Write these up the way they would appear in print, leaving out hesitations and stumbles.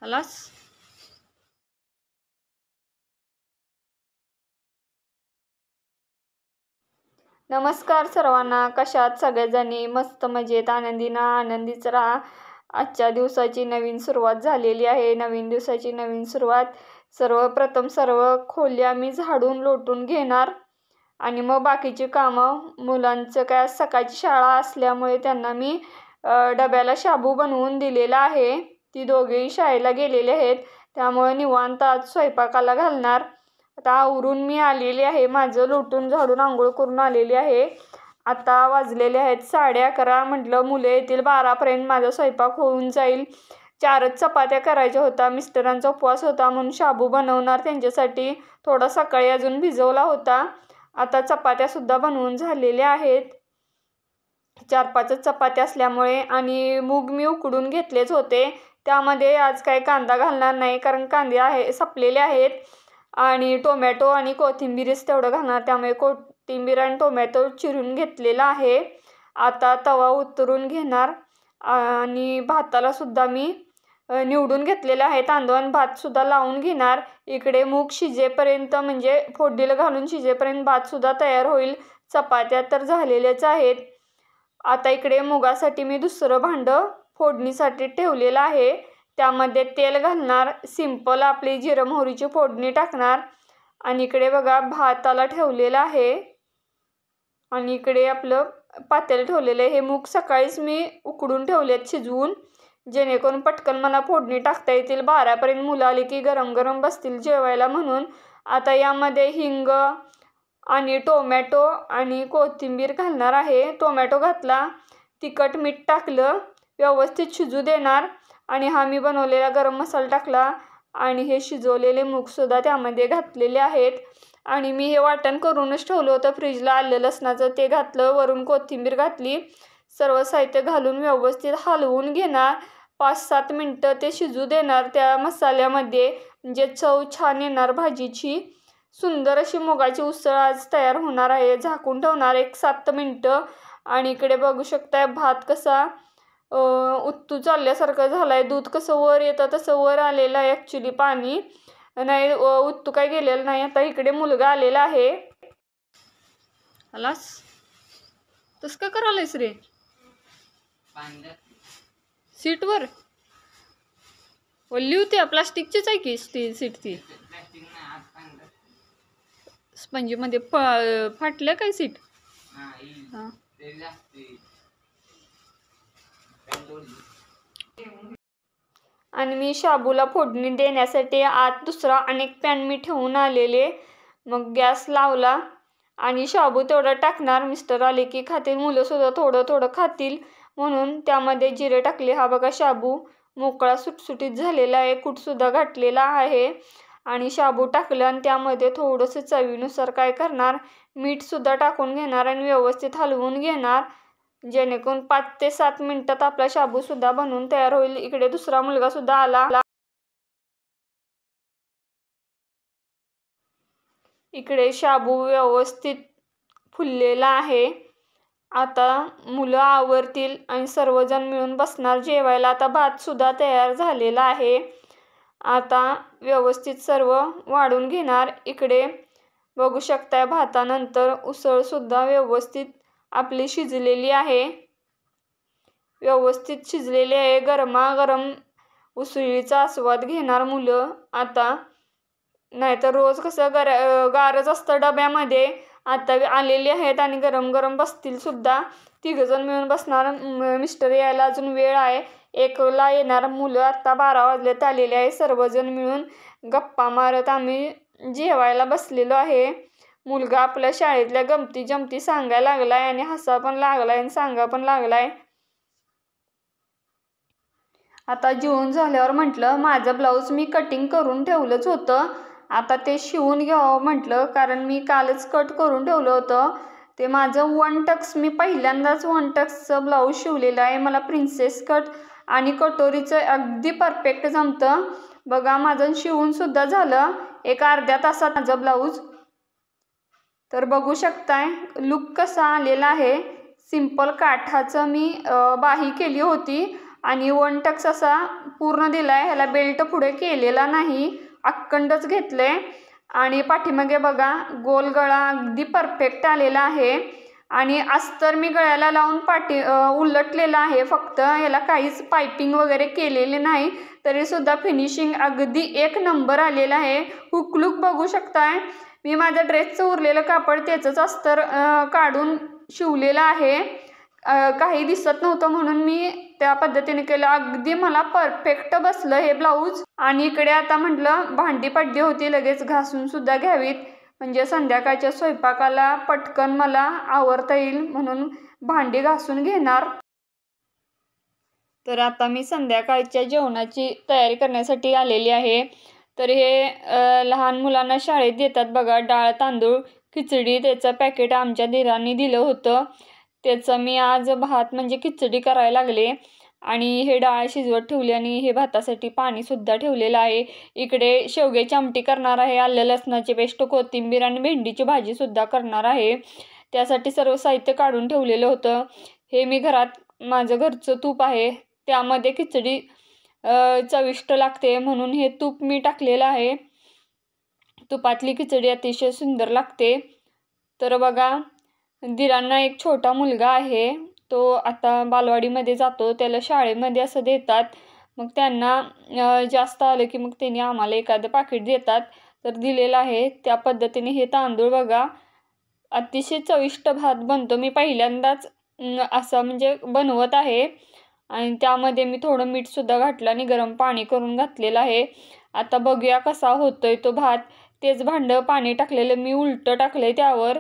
खलास. नमस्कार सर्वांना, कशात सगळेजणी? मस्त मजेत आनंदीच राहा. आजच्या दिवसाची नवीन सुरुवात झालेली आहे. नवीन दिवसाची नवीन सुरुवात. सर्वप्रथम सर्व खोल्या मी झाडून लोटून घेणार आणि मग बाकीची कामं. मुलांचं काय सकाळची शाळा असल्यामुळे त्यांना मी डब्याला शाबू बनवून दिलेला आहे. ती दोघेही शाळेला गेलेले आहेत, त्यामुळे निवांत आज स्वयंपाकाला घालणार. आता आवरून मी आलेली आहे. माझं लोटून झाडून आंघोळ करून आलेली आहे. आता वाजलेले आहेत 11:30. म्हटलं मुलं येतील 12पर्यंत माझा स्वयंपाक होऊन जाईल. 4च चपात्या करायच्या होता. मिस्टरांचा उपवास होता म्हणून शाबू बनवणार त्यांच्यासाठी. थोडा सकाळी अजून भिजवला होता. आता चपात्यासुद्धा बनवून झालेल्या आहेत. 4-5 चपात्या असल्यामुळे. आणि मूग मी उकडून घेतलेच होते. त्यामध्ये आज काही कांदा घालणार नाही, कारण कांदे संपलेले आहेत. आणि टोमॅटो आणि कोथिंबीरच तेवढं घालणार, त्यामुळे कोथिंबीर आणि टोमॅटो चिरून घेतलेला आहे. आता तवा उतरून घेणार. आणि भाताला सुद्धा मी निवडून घेतलेला आहे. तांदूळ आणि भातसुद्धा लावून घेणार. इकडे मूग शिजेपर्यंत, म्हणजे फोडणीला घालून शिजेपर्यंत भातसुद्धा तयार होईल. चपात्या तर झालेल्याच आहेत. आता इकडे मुगासाठी मी दुसरं भांडं फोडणीसाठी ठेवलेलं आहे. त्यामध्ये तेल घालणार. सिंपल आपली जिरं मोहरीची फोडणी टाकणार. आणि इकडे बघा भाताला ठेवलेलं आहे. आणि इकडे आपलं पातेलं ठेवलेलं आहे. हे मूग सकाळीच मी उकडून ठेवलेत शिजवून, जेणेकरून पटकन मला फोडणी टाकता येतील. 12पर्यंत मुलं आली की गरम गरम बसतील जेवायला म्हणून. आता यामध्ये हिंग आणि टोमॅटो आणि कोथिंबीर घालणार आहे. टोमॅटो घातला, तिखट मीठ टाकलं, व्यवस्थित शिजू देणार. आणि हा मी बनवलेला गरम मसाला टाकला आणि हे शिजवलेले मूगसुद्धा त्यामध्ये घातलेले आहेत. आणि मी हे वाटण करूनच ठेवलं होतं फ्रीजला, आलं लसणाचं, ते घातलं. वरून कोथिंबीर घातली. सर्व साहित्य घालून व्यवस्थित हलवून घेणार. 5-7 मिनटं ते शिजू देणार त्या मसाल्यामध्ये, म्हणजे चव छान येणार भाजीची. सुंदर अशी मुगाची उसळ आज तयार होणार आहे. झाकून ठेवणार 1-7 मिनटं. आणि इकडे बघू शकताय भात कसा उत्तू चालल्यासारखं झालाय. दूध कसं वर येतं तसं वर आलेलं आहे. ॲक्च्युली पाणी नाही, उत्तू काय गेलेलं नाही. आता इकडे मुलगा आलेला आहे. खलास. तसं का करायलायस रे सीटवर? ओल्ली होती, प्लास्टिकचीच आहे की सीट ती. स्पंजीमध्ये फाटलं काय सीट? हां. आणि मी शाबूला फोडणी देण्यासाठी आत दुसरा अनेक पॅन मी ठेवून आलेले. मग गॅस लावला आणि शाबू तेवढं टाकणार. मिस्टर आले की खातील, मुलंसुद्धा थोडं थोडं खातील म्हणून त्यामध्ये जिरे टाकले. हा बघा शाबू मोकळा सुटसुटीत झालेला आहे. कूटसुद्धा घातलेला आहे. आणि शाबू टाकलं आणि त्यामध्ये थोडंसं चवीनुसार काय करणार, मीठसुद्धा टाकून घेणार आणि व्यवस्थित हलवून घेणार, जेणेकरून 5 ते 7 मिनटात आपला शाबूसुद्धा बनवून तयार होईल. इकडे दुसरा मुलगासुद्धा आला. इकडे शाबू व्यवस्थित फुललेला आहे. आता मुलं आवरतील आणि सर्वजण मिळून बसणार जेवायला. आता भातसुद्धा तयार झालेला आहे. आता व्यवस्थित सर्व वाढून घेणार. इकडे बघू शकताय भातानंतर उसळसुद्धा व्यवस्थित आपली शिजलेली आहे. व्यवस्थित शिजलेली आहे. गरमागरम उसळीचा आस्वाद घेणार मुलं आता. नाहीतर रोज कसं गारच असतं डब्यामध्ये. आता आलेली आहेत आणि गरम गरम बसतील सुद्धा. 3 जण मिळून बसणार. मिस्टर यायला अजून वेळ आहे. 1ला येणार मुलं. आत्ता 12 वाजलेत आलेले आहे. सर्वजण मिळून गप्पा मारत आम्ही जेवायला बसलेलो आहे. मुलगा आपल्या शाळेतल्या गमती जमती सांगायला लागलाय आणि हसा पण लागलाय आणि सांगा पण लागलाय. आता जेवून झाल्यावर म्हटलं माझं ब्लाऊज मी कटिंग करून ठेवलंच होतं, आता ते शिवून घ्यावं म्हटलं, कारण मी कालच कट करून ठेवलं होतं. ते माझं 1 टक्स, मी पहिल्यांदाच 1 टक्सचं ब्लाऊज शिवलेलं आहे. मला प्रिन्सेस कट आणि कटोरीचं अगदी परफेक्ट जमतं. बघा माझं शिवूनसुद्धा झालं. एक अर्ध्या तासात माझं ब्लाऊज. तर बघू शकताय लुक कसा आलेला आहे. सिंपल काठाचं मी बाही केली होती आणि वन टक्स असा पूर्ण दिला आहे. ह्याला बेल्ट पुढे केलेला नाही, अखंडच घेतलं आहे. आणि पाठीमागे बघा गोल गळा अगदी परफेक्ट आलेला आहे. आणि अस्तर मी गळ्याला लावून उलटलेलं आहे. फक्त याला काहीच पायपिंग वगैरे केलेले नाही, तरीसुद्धा फिनिशिंग अगदी एक नंबर आलेलं आहे. हुकलूक बघू शकताय. मी माझ्या ड्रेसचं उरलेलं कापड त्याचंच अस्तर काढून शिवलेलं आहे. काही दिसत नव्हतं म्हणून मी त्या पद्धतीने केलं. अगदी मला परफेक्ट बसलं हे ब्लाऊज. आणि इकडे आता म्हटलं भांडी पडली होती, लगेच घासून सुद्धा घ्यावीत, म्हणजे संध्याकाळच्या स्वयंपाकाला पटकन मला आवरता येईल म्हणून भांडी घासून घेणार. तर आता मी संध्याकाळच्या जेवणाची तयारी करण्यासाठी आलेली आहे. तर हे लहान मुलांना शाळेत देतात बघा, डाळ तांदूळ खिचडी, त्याचं पॅकेट आमच्या दिरांनी दिलं होतं. त्याचं मी आज भात म्हणजे खिचडी करायला लागले. आणि हे डाळ शिजवत ठेवली आणि हे भातासाठी पाणीसुद्धा ठेवलेलं आहे. इकडे शेवग्याची आमटी करणार आहे, आलं लसणाची पेस्ट, कोथिंबीर आणि भेंडीची भाजीसुद्धा करणार आहे. त्यासाठी सर्व साहित्य काढून ठेवलेलं होतं. हे मी माझं घरचं तूप आहे, त्यामध्ये खिचडी चविष्ट लागते म्हणून हे तूप मी टाकलेलं आहे. तुपातली खिचडी अतिशय सुंदर लागते. तर बघा, दिरांना एक छोटा मुलगा आहे, तो आता बालवाडीमध्ये जातो. त्याला शाळेमध्ये असं देतात, मग त्यांना जास्त आलं की मग त्यांनी आम्हाला एखादं पाकिट देतात. तर दिलेलं आहे. त्या पद्धतीने हे तांदूळ बघा अतिशय चविष्ट भात बनतो. मी पहिल्यांदाच असं म्हणजे बनवत आहे. आणि त्यामध्ये मी थोडं मीठसुद्धा घातलं आणि गरम पाणी करून घातलेलं आहे. आता बघूया कसा होतोय तो भात. तेच भांडं पाणी टाकलेलं मी उलटं टाकलं आहे त्यावर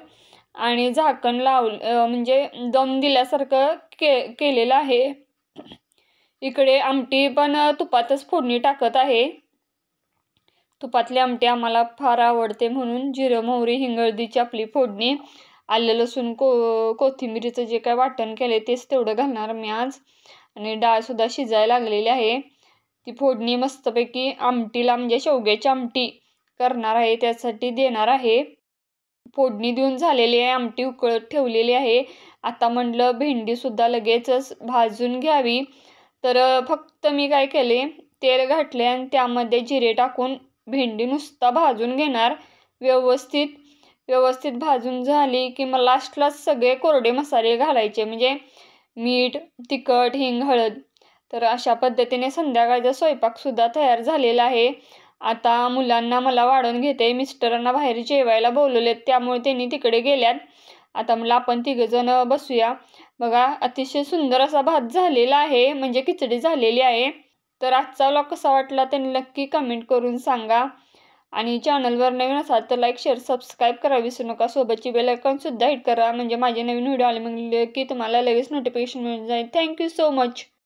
आणि झाकण म्हणजे दम दिल्यासारखं केलेलं आहे. इकडे आमटी पण तुपातच फोडणी टाकत आहे. तुपातली आमटी आम्हाला फार आवडते म्हणून जिरं मोहरी हिंगळदीची आपली फोडणी, आलं लसूण कोथिंबीरीचं जे काय वाटण केलं तेच तेवढं घालणार मी आज. आणि डाळसुद्धा शिजायला लागलेली आहे. ती फोडणी मस्तपैकी आमटीला म्हणजे शेवग्याची आमटी करणार आहे त्यासाठी देणार आहे. फोडणी देऊन झालेली आहे, आमटी उकळत ठेवलेली आहे. आता म्हटलं भेंडीसुद्धा लगेचच भाजून घ्यावी. तर फक्त मी काय केले, तेल घातले आणि त्यामध्ये जिरे टाकून भेंडी नुसता भाजून घेणार. व्यवस्थित भाजून झाली की मग लास्टलाच सगळे कोरडे मसाले घालायचे, म्हणजे मीठ, तिखट, हिंग, हळद. तर अशा पद्धतीने संध्याकाळचा स्वयंपाकसुद्धा तयार झालेला आहे. आता मुलांना मला वाढून घेते, मिस्टरांना बाहेर जेवायला बोलवलेत त्यामुळे त्यांनी तिकडे गेल्यात. आता मला आपण तिघंजण बसूया. बघा अतिशय सुंदर असा भात झालेला आहे, म्हणजे खिचडी झालेली आहे. तर आजचा व्लॉग कसा वाटला ते नक्की कमेंट करून सांगा. आणि चॅनलवर नवीन असाल तर लाईक शेअर सबस्क्राईब करा विसरू नका. सोबतची बेल आयकॉनसुद्धा हिट करा, म्हणजे माझे नवीन व्हिडिओ आले म्हणजे की तुम्हाला लगेच नोटिफिकेशन मिळून जाईल. Thank you so much.